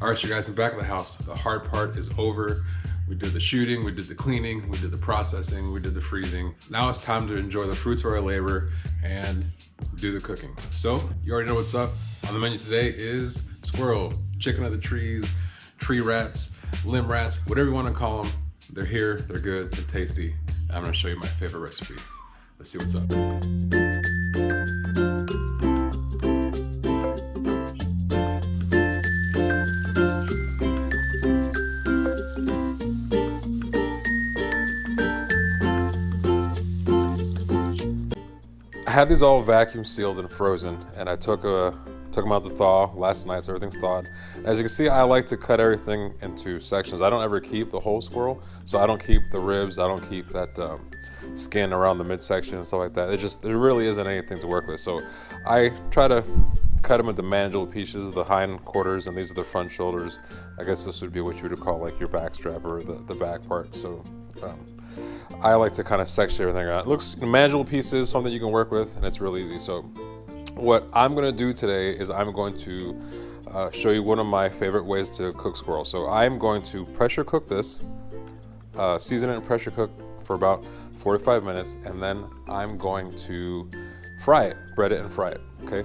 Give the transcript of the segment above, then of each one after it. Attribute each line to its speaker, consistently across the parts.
Speaker 1: All right, you guys, I'm back at the house. The hard part is over. We did the shooting, we did the cleaning, we did the processing, we did the freezing. Now it's time to enjoy the fruits of our labor and do the cooking. So you already know what's up. On the menu today is squirrel, chicken of the trees, tree rats, limb rats, whatever you want to call them. They're here, they're good, they're tasty. I'm gonna show you my favorite recipe. Let's see what's up. I had these all vacuum sealed and frozen, and I took them out to thaw last night, so everything's thawed. As you can see, I like to cut everything into sections. I don't ever keep the whole squirrel, so I don't keep the ribs, I don't keep that skin around the midsection and stuff like that. There really isn't anything to work with. So I try to cut them into manageable pieces, the hind quarters, and these are the front shoulders. I guess this would be what you would call like your back strap or the back part. So I like to kind of section everything out. It looks manageable pieces, something you can work with, and it's real easy. So what I'm gonna do today is I'm going to show you one of my favorite ways to cook squirrel. So I'm going to pressure cook this, season it and pressure cook for about 45 minutes, and then I'm going to fry it, bread it and fry it, okay?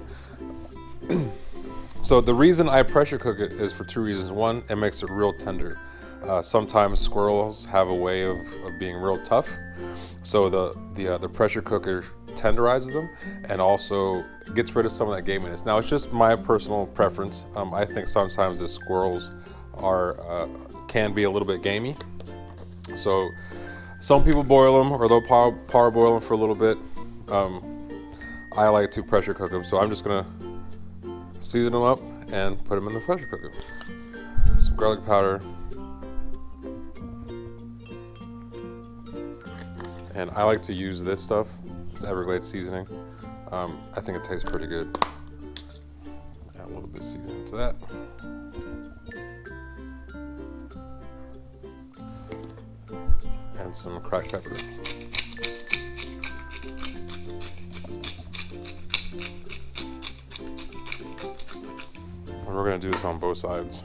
Speaker 1: So the reason I pressure cook it is for two reasons. One, it makes it real tender. Sometimes squirrels have a way of being real tough, so the pressure cooker tenderizes them and also gets rid of some of that gaminess. Now, it's just my personal preference. I think sometimes the squirrels can be a little bit gamey, so some people boil them or they'll power boil them for a little bit. I like to pressure cook them, so I'm just gonna season them up and put them in the pressure cooker. Some garlic powder. And I like to use this stuff. It's Everglades seasoning. I think it tastes pretty good. Add a little bit of seasoning to that. And some cracked pepper. And we're gonna do this on both sides.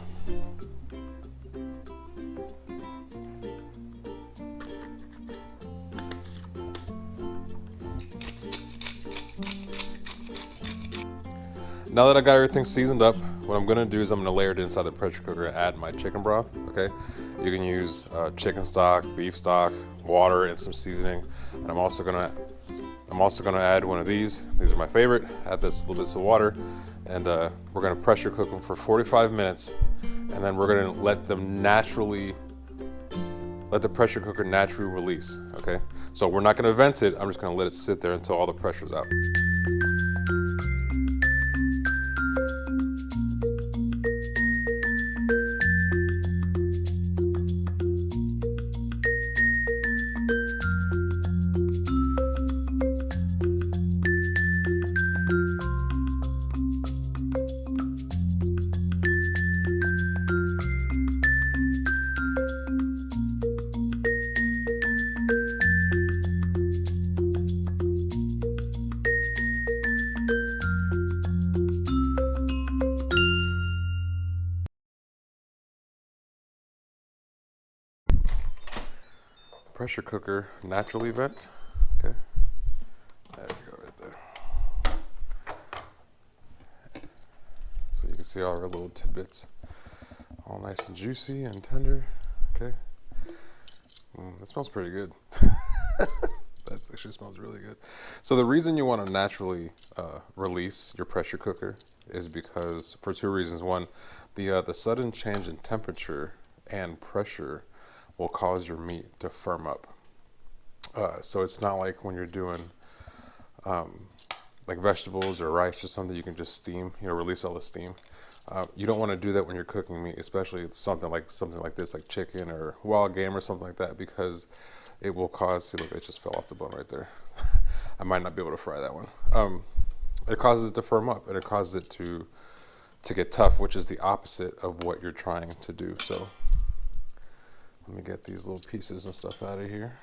Speaker 1: Now that I got everything seasoned up, what I'm gonna do is I'm gonna layer it inside the pressure cooker and add my chicken broth, okay? You can use chicken stock, beef stock, water, and some seasoning. And I'm also gonna add one of these. These are my favorite. Add this little bit of water, and we're gonna pressure cook them for 45 minutes, and then we're gonna let the pressure cooker naturally release, okay? So we're not gonna vent it, I'm just gonna let it sit there until all the pressure's out. Pressure cooker naturally vent, okay? There we go, right there. So you can see all our little tidbits, all nice and juicy and tender, okay? That smells pretty good. That actually smells really good. So the reason you want to naturally release your pressure cooker is because, for two reasons. One, the sudden change in temperature and pressure will cause your meat to firm up. So it's not like when you're doing like vegetables or rice or something you can just steam, release all the steam. You don't want to do that when you're cooking meat, especially it's something like this, like chicken or wild game or something like that, because it will cause, see, look, it just fell off the bone right there. I might not be able to fry that one. It causes it to firm up, and it causes it to get tough, which is the opposite of what you're trying to do. So let me get these little pieces and stuff out of here.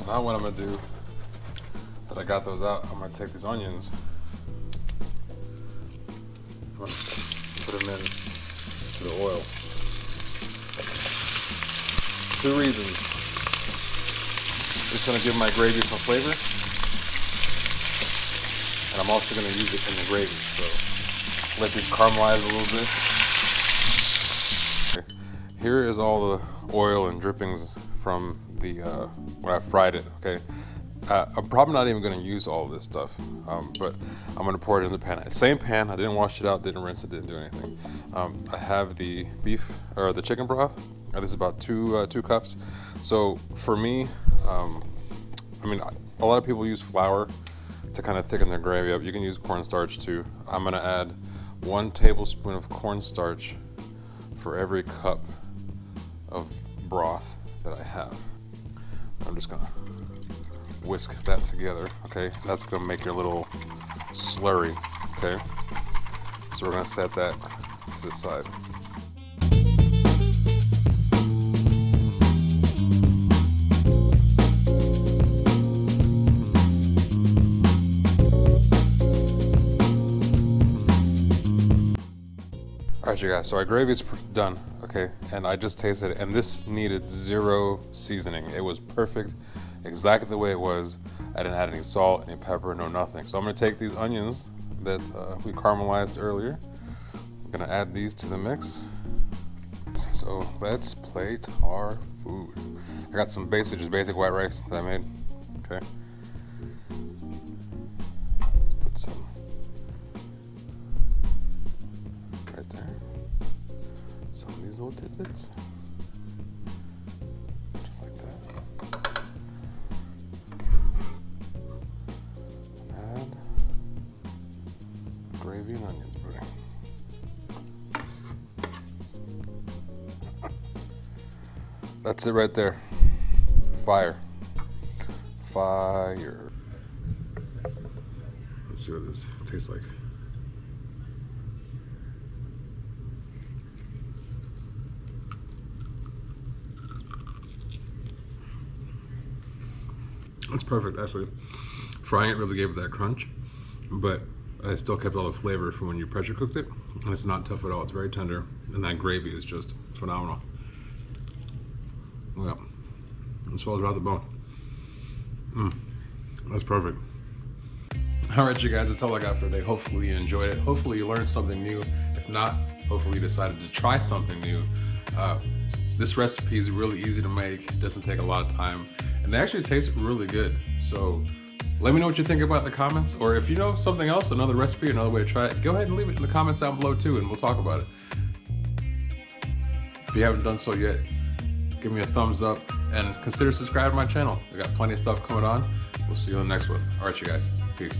Speaker 1: So now what I'm gonna do, that I got those out, I'm gonna take these onions, I'm gonna put them in to the oil. 2 reasons. Just gonna give my gravy some flavor, and I'm also gonna use it in the gravy, so let these caramelize a little bit. Okay. Here is all the oil and drippings from the when I fried it. Okay, I'm probably not even gonna use all of this stuff, but I'm gonna pour it in the pan. Same pan. I didn't wash it out, didn't rinse it, didn't do anything. I have the beef or the chicken broth. This is about two cups. So for me, I mean, a lot of people use flour to kind of thicken their gravy up. You can use cornstarch too. I'm gonna add 1 tablespoon of cornstarch for every cup of broth that I have. I'm just gonna whisk that together, okay? That's gonna make your little slurry, okay? So we're gonna set that to the side. Alright you guys, so our gravy's done, okay, and I just tasted it, and this needed 0 seasoning. It was perfect, exactly the way it was. I didn't add any salt, any pepper, no nothing. So I'm going to take these onions that we caramelized earlier. I'm going to add these to the mix. So let's plate our food. I got some basic white rice that I made, okay. Let's put some right there. Some of these little tidbits. Just like that. Add gravy and onions, buddy. That's it right there. Fire. Fire. Let's see what this tastes like. It's perfect, actually. Frying it really gave it that crunch, but I still kept all the flavor from when you pressure cooked it, and it's not tough at all. It's very tender, and that gravy is just phenomenal. Yeah, it swells right the bone. That's perfect. All right, you guys, that's all I got for today. Hopefully you enjoyed it. Hopefully you learned something new. If not, hopefully you decided to try something new. This recipe is really easy to make. It doesn't take a lot of time, and they actually taste really good. So let me know what you think about it in the comments, or if you know something else, another recipe, another way to try it, go ahead and leave it in the comments down below too, and we'll talk about it. If you haven't done so yet, give me a thumbs up and consider subscribing to my channel. We got plenty of stuff coming on. We'll see you on the next one. All right, you guys. Peace.